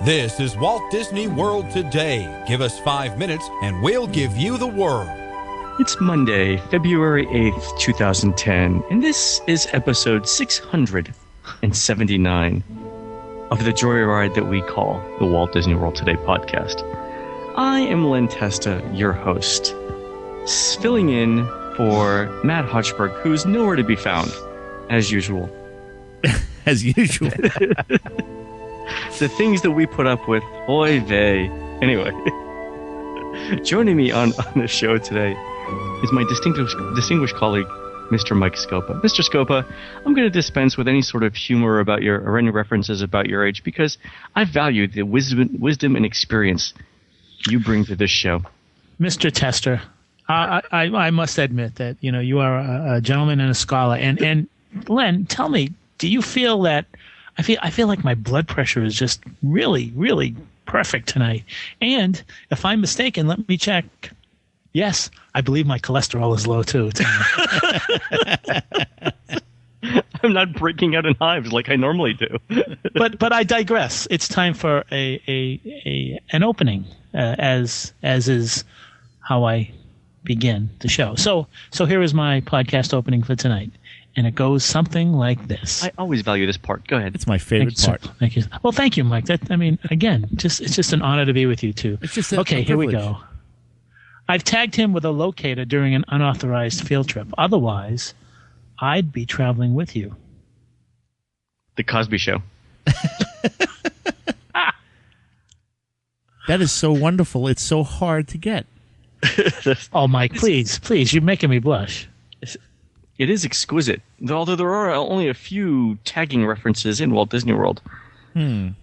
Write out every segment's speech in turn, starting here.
This is Walt Disney World Today. Give us 5 minutes and we'll give you the world. It's Monday, February 8th, 2010, and this is episode 679 of the joyride that we call the Walt Disney World Today podcast. I am Len Testa, your host, filling in for Matt Hotchberg, who's nowhere to be found, as usual. As usual. The things that we put up with, oy vey. Anyway, joining me on the show today is my distinguished colleague, Mr. Mike Scopa. Mr. Scopa, I'm going to dispense with any sort of humor about or any references about your age because I value the wisdom and experience you bring to this show. Mr. Tester, I must admit that you are a gentleman and a scholar. And Len, tell me, do you feel that I feel like my blood pressure is just really, really perfect tonight? And if I'm mistaken, let me check. Yes, I believe my cholesterol is low too. I'm not breaking out in hives like I normally do. but I digress. It's time for an opening, as is how I begin the show. So here is my podcast opening for tonight, and it goes something like this. I always value this part. Go ahead. It's my favorite part. Thank you. Well, thank you, Mike. It's just an honor to be with you too. It's just okay. Here we go. I've tagged him with a locator during an unauthorized field trip. Otherwise, I'd be traveling with you. The Cosby Show. That is so wonderful. It's so hard to get. Oh, Mike, please, you're making me blush. It is exquisite, although there are only a few tagging references in Walt Disney World. And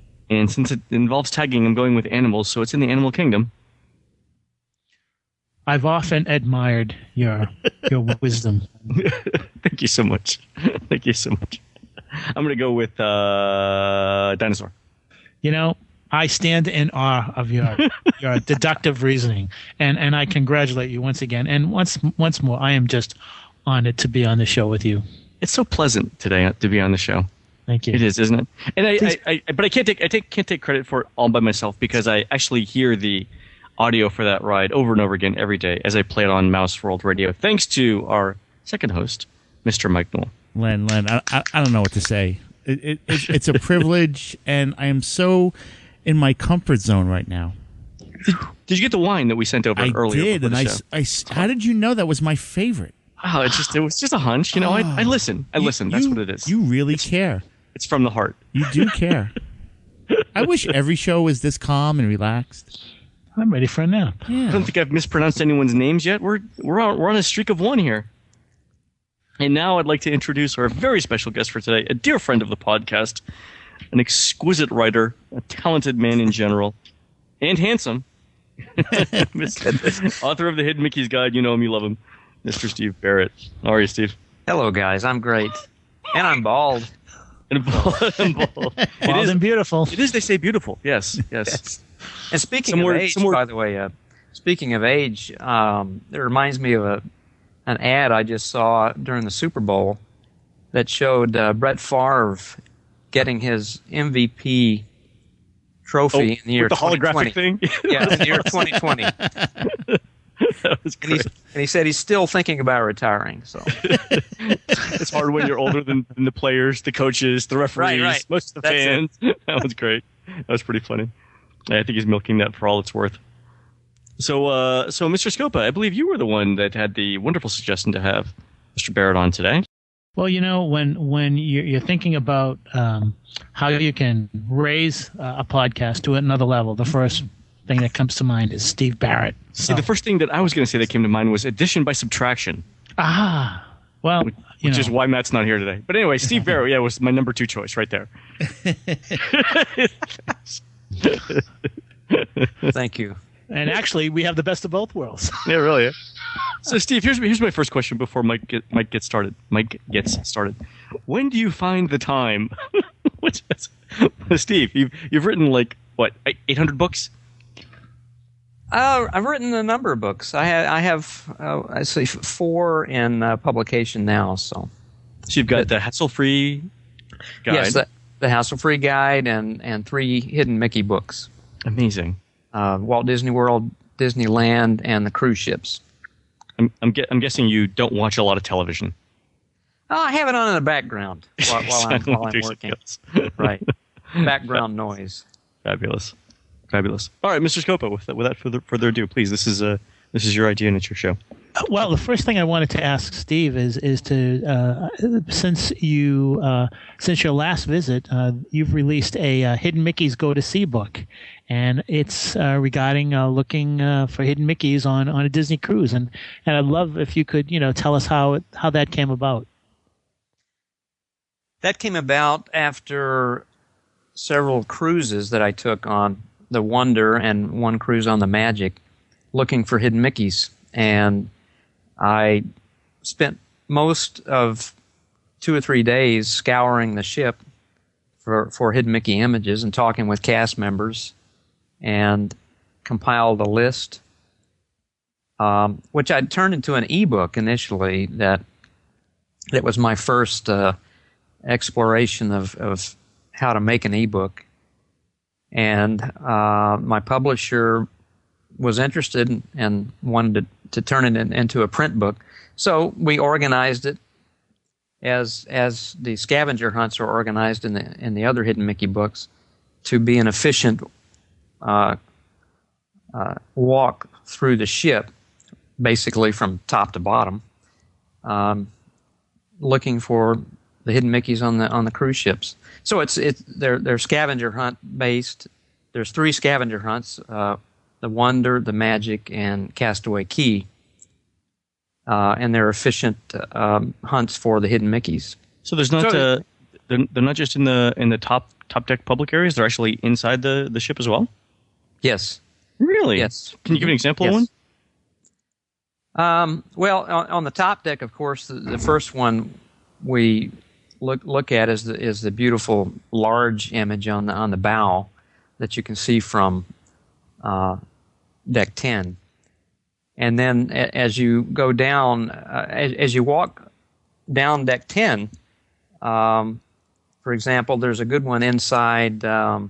since it involves tagging, I'm going with animals, so it's in the animal kingdom. I've often admired your wisdom. Thank you so much. Thank you so much. I'm going to go with dinosaur. I stand in awe of your deductive reasoning, and I congratulate you once again. And once more, I am just honored to be on the show with you. It's so pleasant today to be on the show. Thank you. It is, isn't it? And but I can't take credit for it all by myself because I actually hear the audio for that ride over and over again every day as I play it on Mouse World Radio. Thanks to our second host, Mr. Mike Newell. Len, I don't know what to say. It's a privilege, and I am so in my comfort zone right now. Did you get the wine that we sent over earlier? I did, and how did you know that was my favorite? Oh, it was just a hunch. I listen. That's what it is. You really care. It's from the heart. You do care. I wish every show was this calm and relaxed. I'm ready for a nap. Yeah. I don't think I've mispronounced anyone's names yet. We're on a streak of one here. And now I'd like to introduce our very special guest for today, a dear friend of the podcast, an exquisite writer, a talented man in general, and handsome. Author of the Hidden Mickey's Guide, you know him, you love him, Mr. Steve Barrett. How are you, Steve? Hello, guys. I'm great. And I'm bald. Bald and beautiful. It is, they say, beautiful. Yes. And speaking of age, by the way, it reminds me of an ad I just saw during the Super Bowl that showed Brett Favre getting his MVP trophy in the year 2020. The holographic thing? Yeah, in the year 2020. That was great. And he said he's still thinking about retiring. So it's hard when you're older than the players, the coaches, the referees, right. most of the fans. That was great. That was pretty funny. I think he's milking that for all it's worth. So Mr. Scopa, I believe you were the one that had the wonderful suggestion to have Mr. Barrett on today. Well, when you're thinking about how you can raise a podcast to another level, the first thing that comes to mind is Steve Barrett. See, the first thing that I was going to say that came to mind was addition by subtraction. Well, which is why Matt's not here today. But anyway, Steve Barrett, was my number 2 choice right there. Thank you. And actually, we have the best of both worlds. Yeah, really. So, Steve, here's my first question before Mike gets started. When do you find the time? Steve, you've written 800 books? I've written a number of books. I have 4 in publication now. So you've got the Hassle-Free Guide. Yes, the Hassle-Free Guide, and 3 Hidden Mickey books. Amazing. Walt Disney World, Disneyland, and the cruise ships. I'm guessing you don't watch a lot of television. Oh, I have it on in the background while I'm working. Right. Background noise. Fabulous. All right, Mr. Scopa, without further ado, please, this is your idea and it's your show. Well, the first thing I wanted to ask Steve is to since your last visit, you've released a Hidden Mickeys Go to Sea book, and it's regarding looking for hidden Mickeys on a Disney cruise, and I'd love if you could tell us how that came about. That came about after several cruises that I took on the Wonder and one cruise on the Magic, looking for hidden Mickeys. And I spent most of 2 or 3 days scouring the ship for hidden Mickey images and talking with cast members, and compiled a list, which I'd turned into an ebook initially. That was my first exploration of how to make an ebook. And my publisher was interested and wanted to turn it into a print book. So we organized it as the scavenger hunts are organized in the other Hidden Mickey books, to be an efficient walk through the ship, basically from top to bottom, looking for the hidden Mickeys on the cruise ships. So they're scavenger hunt based. There's 3 scavenger hunts: the Wonder, the Magic, and Castaway Cay. And they're efficient hunts for the hidden Mickeys. So there's not they're not just in the top deck public areas. They're actually inside the ship as well. Yes. Really? Yes. Can you give an example of one? Well, on the top deck, of course, the first one we look at is the beautiful large image on the bow that you can see from deck 10. And then as you go down, as you walk down deck 10, for example, there's a good one inside a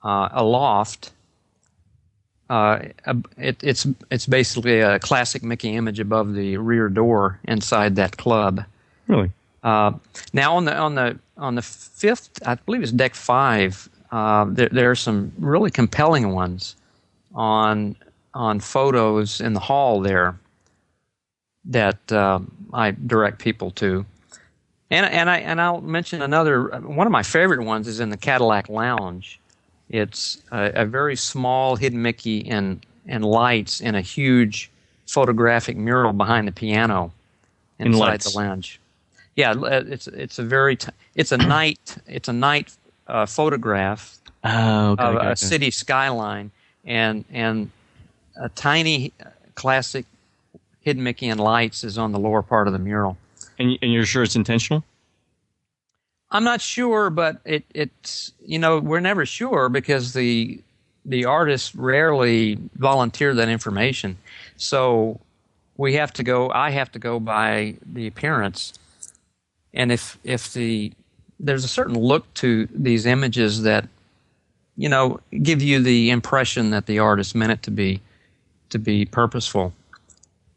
loft. It's basically a classic Mickey image above the rear door inside that club. Really? Now on the 5th, I believe it's deck 5. There are some really compelling ones on photos in the hall there that I direct people to, and I'll mention another one of my favorite ones is in the Cadillac Lounge. It's a very small hidden Mickey and lights in a huge photographic mural behind the piano inside the lounge. Yeah, it's a night photograph of a city skyline and a tiny classic hidden Mickey and lights is on the lower part of the mural. And you're sure it's intentional? I'm not sure, but it's we're never sure because the artists rarely volunteer that information. So I have to go by the appearance. And if there's a certain look to these images that give you the impression that the artist meant it to be purposeful.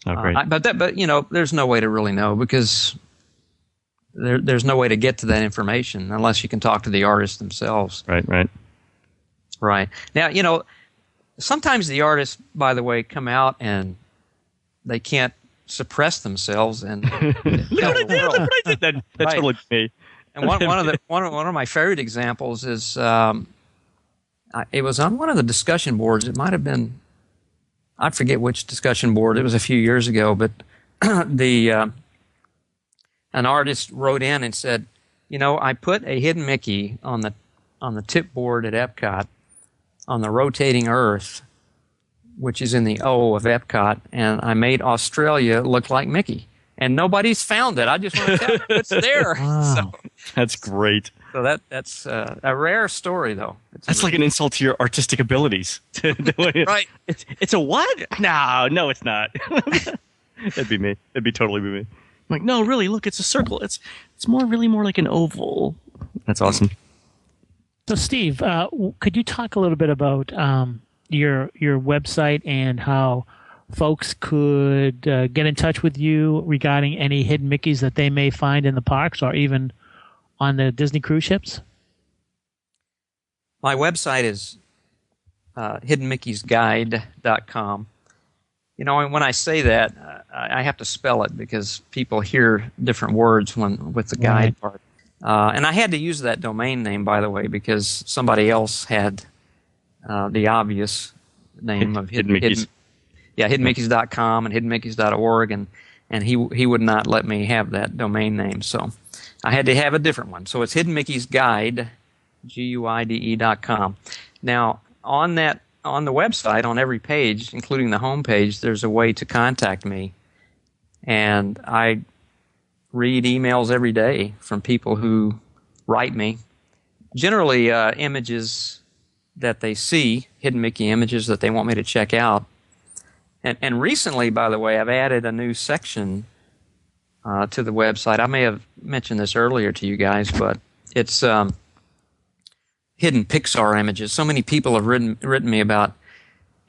Oh, great. But there's no way to really know because there's no way to get to that information unless you can talk to the artists themselves. Right. Now, sometimes the artists, by the way, come out and they can't suppress themselves and tell the world. That's totally me. And one of my favorite examples is it was on one of the discussion boards. It might have been, I forget which discussion board. It was a few years ago, but an artist wrote in and said, I put a hidden Mickey on the tip board at Epcot on the rotating Earth, which is in the O of Epcot, and I made Australia look like Mickey. And nobody's found it. I just want to tell you it's there. Wow. So, that's great. So that's a rare story, though. That's like an insult to your artistic abilities. Right. It's a what? No, it's not. That'd be me. That'd be totally me. I'm like, no, really, look, it's a circle. It's really more like an oval. That's awesome. So, Steve, could you talk a little bit about your website and how folks could get in touch with you regarding any hidden Mickeys that they may find in the parks or even on the Disney cruise ships? My website is hiddenmickeysguide.com. You know, when I say that, I have to spell it because people hear different words with the guide part. And I had to use that domain name, by the way, because somebody else had the obvious name of Hidden Mickeys. hiddenmickeys.com and hiddenmickeys.org, and he would not let me have that domain name, so I had to have a different one. So it's hiddenmickeysguide, GUIDE.com. Now, on the website, on every page, including the home page, there's a way to contact me, and I read emails every day from people who write me, generally images that they see, hidden Mickey images that they want me to check out. And recently, by the way, I've added a new section to the website. I may have mentioned this earlier to you guys, but it's hidden Pixar images. So many people have written me about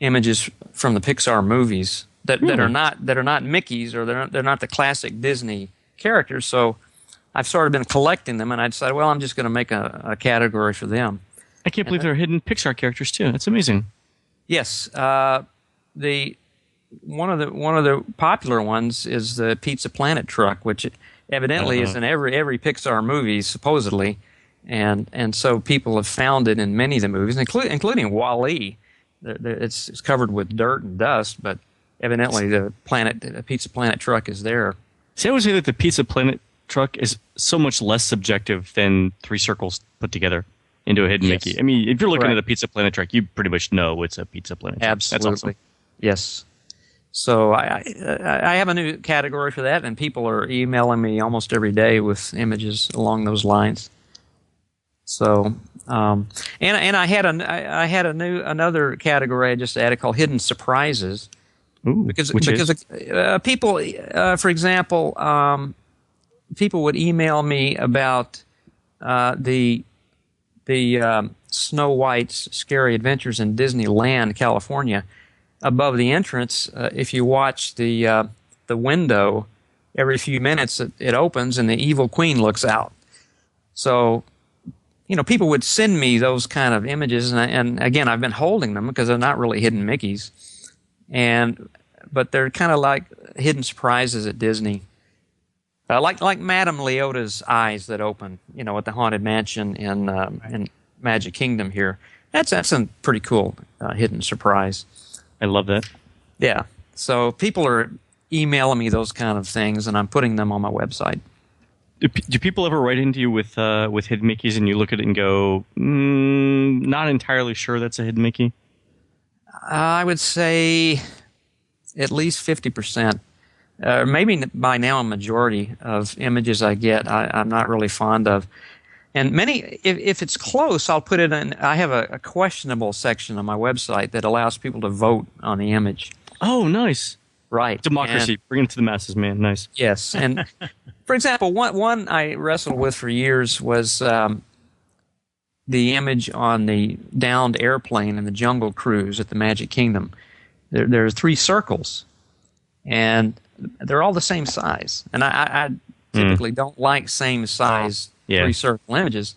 images from the Pixar movies that are not Mickeys, or they're not the classic Disney characters. So I've sort of been collecting them, and I decided, well, I'm just going to make a category for them. I can't believe there are hidden Pixar characters too. That's amazing. Yes, one of the popular ones is the Pizza Planet truck, which evidently is in every Pixar movie, supposedly, and so people have found it in many of the movies, including WALL-E. It's covered with dirt and dust, but evidently the Pizza Planet truck is there. See, I would say that the Pizza Planet truck is so much less subjective than three circles put together into a hidden Mickey. I mean, if you're looking at a Pizza Planet truck, you pretty much know it's a Pizza Planet truck. Absolutely. That's awesome. Yes. So I have a new category for that, and people are emailing me almost every day with images along those lines. So, and I had another category I just added called hidden surprises. Ooh, because people, for example, people would email me about the Snow White's Scary Adventures in Disneyland, California. Above the entrance, if you watch the window, every few minutes it opens and the evil queen looks out. So, you know, people would send me those kind of images, and again, I've been holding them because they're not really hidden Mickeys, but they're kind of like hidden surprises at Disney, like Madame Leota's eyes that open, you know, at the Haunted Mansion in Magic Kingdom here. That's a pretty cool hidden surprise. I love that. Yeah. So people are emailing me those kind of things, and I'm putting them on my website. Do people ever write into you with hidden Mickeys, and you look at it and go, not entirely sure that's a hidden Mickey? I would say at least 50%. Maybe by now a majority of images I get I'm not really fond of. And many, if it's close, I'll put it in. I have a questionable section on my website that allows people to vote on the image. Oh, nice. Right. Democracy. Bring it to the masses, man. Nice. Yes. And for example, one I wrestled with for years was the image on the downed airplane in the Jungle Cruise at the Magic Kingdom. There are three circles, and they're all the same size. And I typically don't like same size three circle images,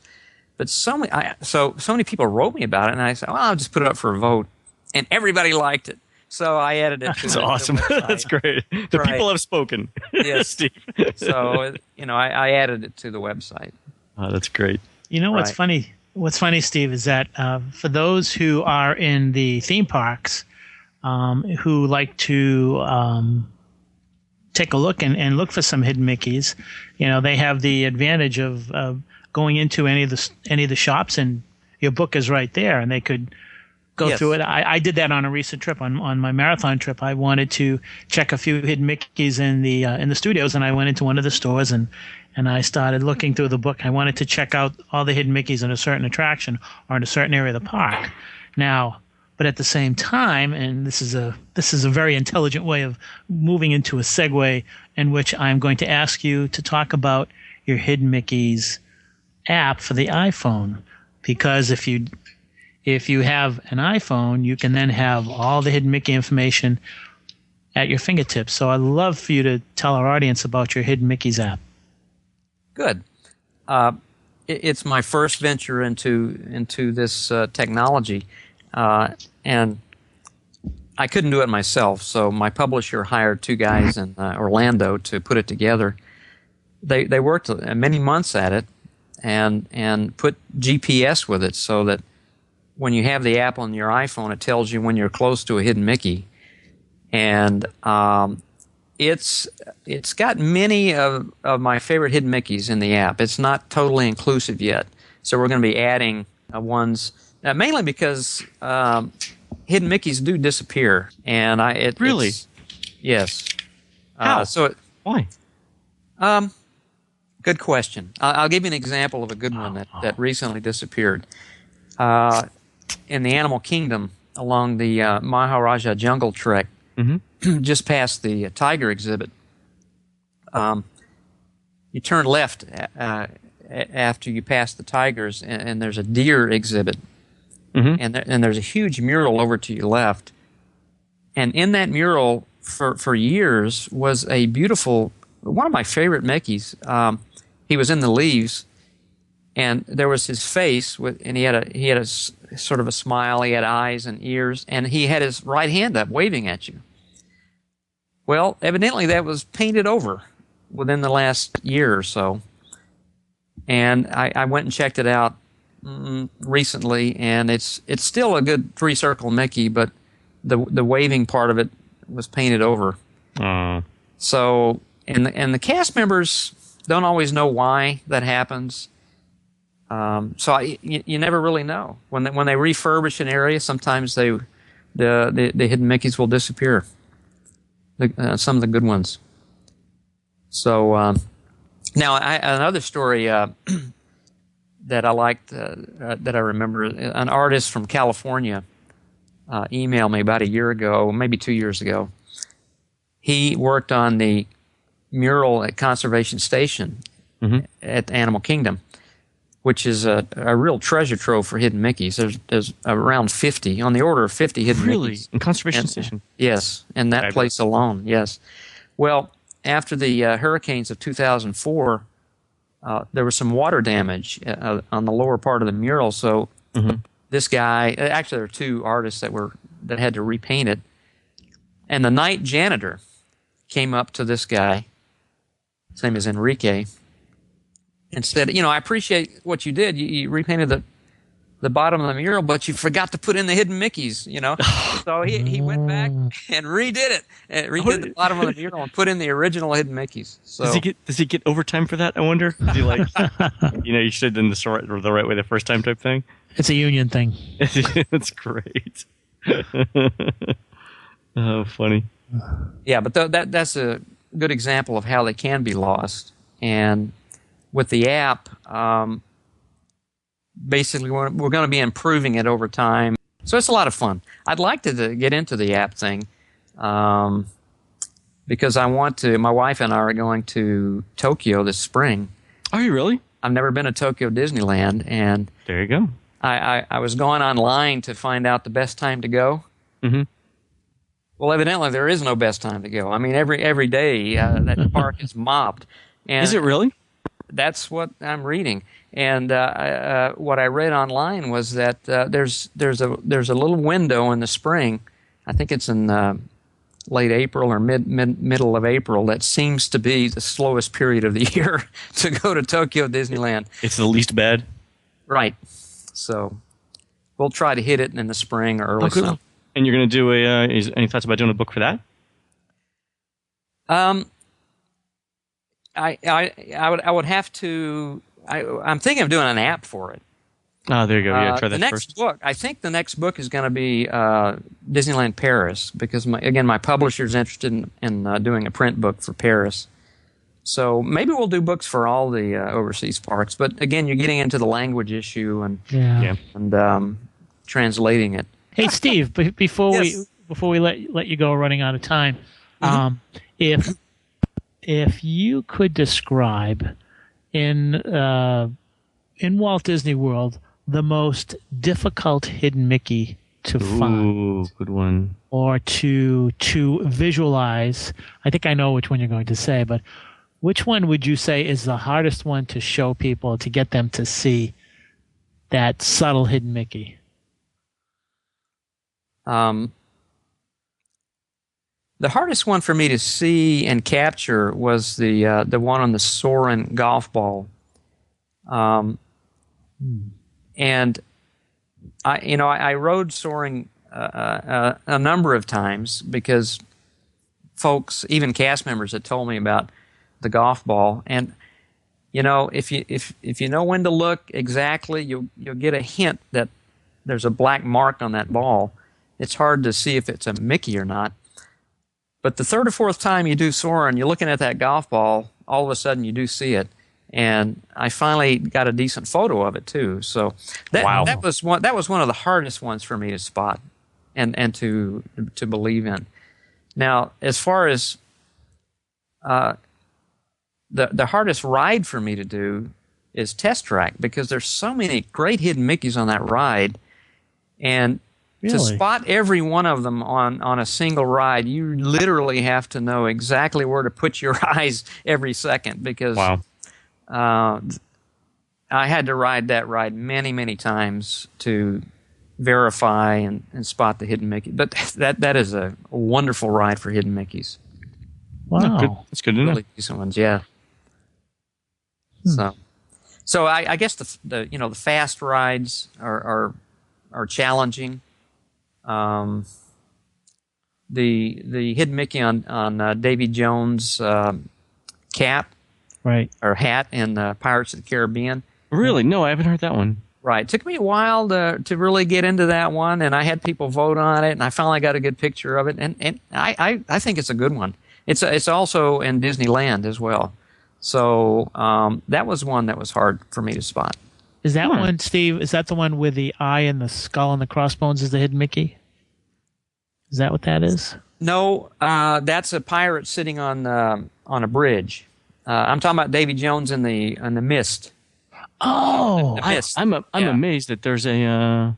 but so many people wrote me about it, and I said, well, I'll just put it up for a vote, and everybody liked it. So I added it to That's awesome. That's great. The people have spoken. Yes, Steve. So, you know, I added it to the website. Oh, that's great. You know what's funny? What's funny, Steve, is that for those who are in the theme parks, who like to take a look and look for some hidden Mickeys, you know, they have the advantage of going into any of the shops, and your book is right there, and they could go through it. I did that on a recent trip, on my marathon trip. I wanted to check a few hidden Mickeys in the studios, and I went into one of the stores and I started looking through the book. I wanted to check out all the hidden Mickeys in a certain attraction or in a certain area of the park. Now, but at the same time, and this is a very intelligent way of moving into a segue in which I'm going to ask you to talk about your hidden Mickeys app for the iPhone, because if you have an iPhone, you can then have all the Hidden Mickey information at your fingertips. So I'd love for you to tell our audience about your Hidden Mickey's app. Good. It's my first venture into this technology, and I couldn't do it myself. So my publisher hired two guys in Orlando to put it together. They worked many months at it, and put GPS with it so that when you have the app on your iPhone, it tells you when you're close to a hidden Mickey, and it's got many of my favorite hidden Mickeys in the app. It's not totally inclusive yet, so we're going to be adding ones mainly because hidden Mickeys do disappear, and Really? Yes. How? Why? Good question. I'll give you an example of a good one that recently disappeared. In the Animal Kingdom, along the Maharaja Jungle Trek, just past the tiger exhibit, you turn left after you pass the tigers, and there's a deer exhibit, and there's a huge mural over to your left. And in that mural, for years, was a beautiful, one of my favorite Mickeys. He was in the leaves, and there was his face, and he had a sort of a smile. He had eyes and ears, and he had his right hand up, waving at you. Well, evidently that was painted over within the last year or so, and I went and checked it out recently, and it's still a good three-circle Mickey, but the waving part of it was painted over. So, and the cast members don't always know why that happens. So you never really know. When they refurbish an area, sometimes the hidden Mickeys will disappear. Some of the good ones. So now another story that I liked that I remember, an artist from California emailed me about a year ago, maybe 2 years ago. He worked on the mural at Conservation Station at Animal Kingdom, which is a real treasure trove for hidden Mickeys. There's around 50, on the order of 50 hidden Mickeys. In Conservation Station? Yes, in that place alone, yes. Well, after the hurricanes of 2004, there was some water damage on the lower part of the mural, so this guy, actually there were two artists that had to repaint it, and the night janitor came up to this guy, his name is Enrique, and said, I appreciate what you did. You repainted the bottom of the mural, but you forgot to put in the hidden Mickeys, So he went back and redid it, and redid the bottom of the mural and put in the original hidden Mickeys. So does he get overtime for that, I wonder? Is he like, you should have done the right way the first time type thing? It's a union thing. That's great. Oh, funny. Yeah, but that's a good example of how they can be lost. And with the app, basically we're going to be improving it over time. So it's a lot of fun. I'd like to get into the app thing because my wife and I are going to Tokyo this spring. Are you really? I've never been to Tokyo Disneyland, and there you go. I was going online to find out the best time to go. Well, evidently there is no best time to go. I mean, every day that park is mobbed. And is it really? That's what I'm reading. And what I read online was that there's a little window in the spring. I think it's in late April or middle of April. That seems to be the slowest period of the year to go to Tokyo Disneyland. It's the least bad. Right. So we'll try to hit it in the spring or early summer. And you're going to do any thoughts about doing a book for that? I would have to. I'm thinking of doing an app for it. Oh, there you go. Yeah, try that first. I think the next book is going to be Disneyland Paris, because my publisher is interested in doing a print book for Paris. So maybe we'll do books for all the overseas parks. But again, you're getting into the language issue and translating it. Hey, Steve, before we let you go, running out of time, if you could describe in in Walt Disney World, the most difficult hidden Mickey to find? Ooh, good one. Or to visualize? I think I know which one you're going to say, but which one would you say is the hardest one to show people, to get them to see that subtle hidden Mickey? The hardest one for me to see and capture was the one on the Soarin' golf ball. And I rode Soaring a number of times because folks, even cast members, had told me about the golf ball. And if you know when to look exactly, you'll get a hint that there's a black mark on that ball. It's hard to see if it's a Mickey or not. But the third or fourth time you do Soarin', you're looking at that golf ball, all of a sudden you do see it. And I finally got a decent photo of it too. So that was one of the hardest ones for me to spot and to believe in. Now, as far as the hardest ride for me to do is Test Track, because there's so many great hidden Mickeys on that ride, and to spot every one of them on a single ride, you literally have to know exactly where to put your eyes every second, because I had to ride that ride many, many times to verify and spot the hidden Mickey. But that is a wonderful ride for hidden Mickeys. Wow. That's good to know. Really decent ones, yeah. So I guess the fast rides are challenging. The hidden Mickey on Davy Jones' cap, right, or hat in Pirates of the Caribbean. Really? No, I haven't heard that one. Right. It took me a while to really get into that one, and I had people vote on it, and I finally got a good picture of it, and I think it's a good one. It's also in Disneyland as well. So that was one that was hard for me to spot. Is that one, Steve? Is that the one with the eye and the skull and the crossbones? Is the hidden Mickey? Is that what that is? No, that's a pirate sitting on a bridge. I'm talking about Davy Jones in the mist. Oh, The mist. I'm amazed that there's a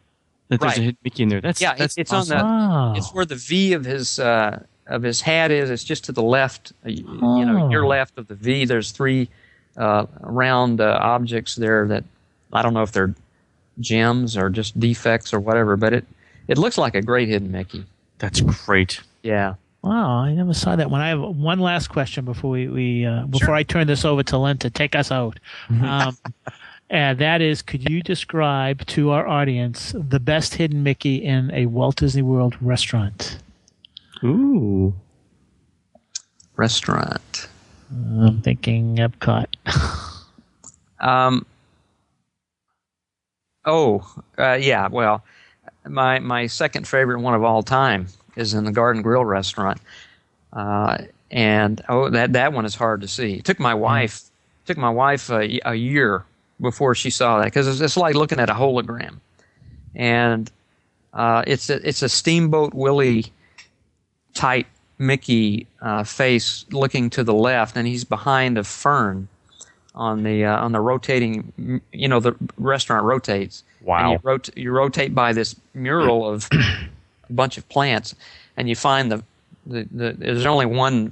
hidden Mickey in there. It's awesome. Wow. It's where the V of his hat is. It's just to the left. Your left of the V. There's three round objects there that I don't know if they're gems or just defects or whatever, but it looks like a great hidden Mickey. That's great. Yeah. Wow, I never saw that one. I have one last question before before I turn this over to Len to take us out. And that is, could you describe to our audience the best hidden Mickey in a Walt Disney World restaurant? Ooh. Restaurant. I'm thinking Epcot. Yeah. Well, my second favorite one of all time is in the Garden Grill restaurant, and that one is hard to see. It took my wife a year before she saw that, because it's like looking at a hologram, and it's a Steamboat Willie type Mickey face looking to the left, and he's behind a fern on the rotating. The restaurant rotates. Wow! And you rotate by this mural of a bunch of plants, and you find there's only one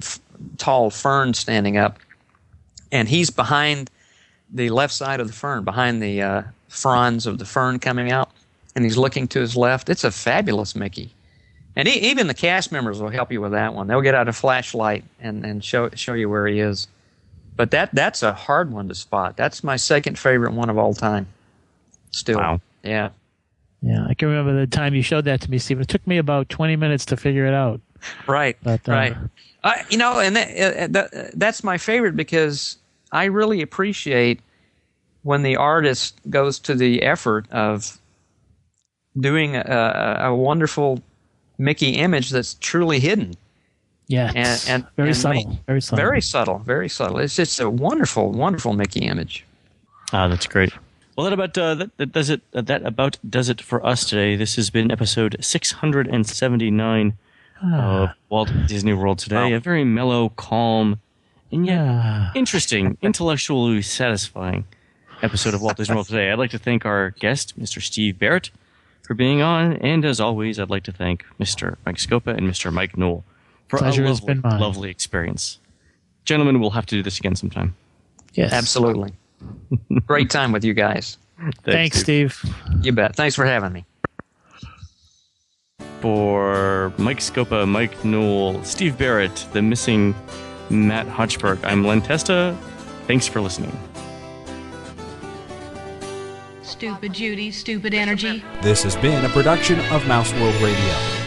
tall fern standing up, and he's behind the left side of the fern, behind the fronds of the fern coming out, and he's looking to his left. It's a fabulous Mickey. And even the cast members will help you with that one. They'll get out a flashlight and show you where he is. But that's a hard one to spot. That's my second favorite one of all time. Still. Wow. Yeah. Yeah, I can remember the time you showed that to me, Stephen. It took me about 20 minutes to figure it out. Right. But, right. And that's my favorite, because I really appreciate when the artist goes to the effort of doing a wonderful Mickey image that's truly hidden. Yeah, and very subtle. Very subtle. It's just a wonderful, wonderful Mickey image. Ah, that's great. Well, that does it for us today. This has been episode 679 of Walt Disney World Today. Wow. A very mellow, calm, and yet interesting, intellectually satisfying episode of Walt Disney World Today. I'd like to thank our guest, Mr. Steve Barrett, for being on, and as always, I'd like to thank Mr. Mike Scopa and Mr. Mike Newell for Pleasure a has been mine. lovely experience. Gentlemen, we'll have to do this again sometime. Yes. Absolutely. Great time with you guys. Thanks, Steve. You bet. Thanks for having me. For Mike Scopa, Mike Newell, Steve Barrett, the missing Matt Hotchberg, I'm Len Testa. Thanks for listening. Stupid Judy, stupid energy. This has been a production of Mouse World Radio.